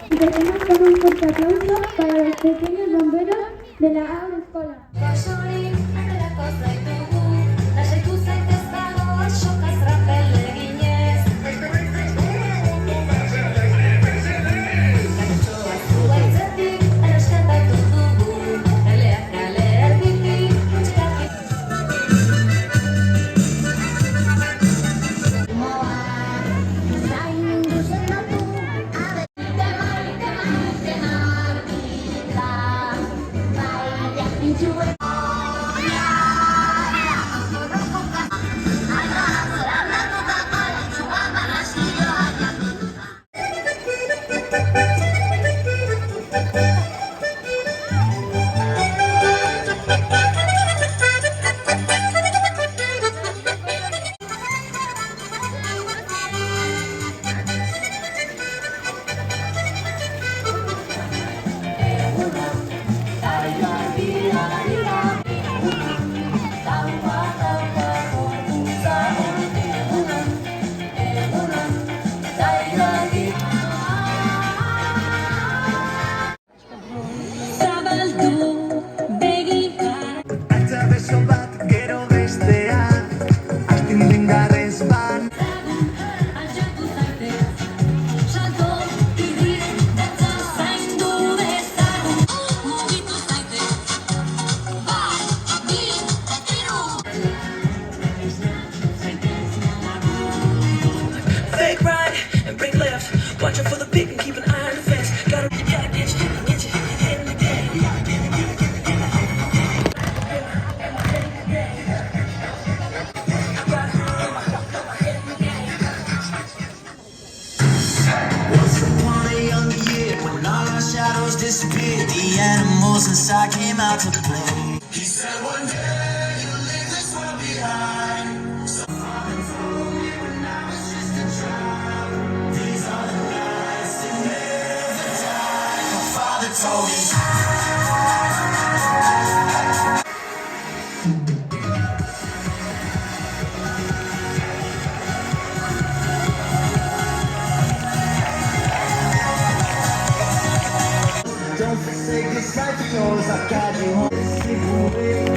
Y terminamos con un fuerte aplauso para los pequeños bomberos de la Agroescola. Watch out for the pig and keep an eye on the fence. Gotta get you in the game. Once upon a younger year, when all our shadows disappeared, the animals inside came out to play. He said one day you'll leave this world behind. So I've told me when I was just a child. These are the nights that never die. My father told me. Don't forsake this life of yours, I'll guide you home.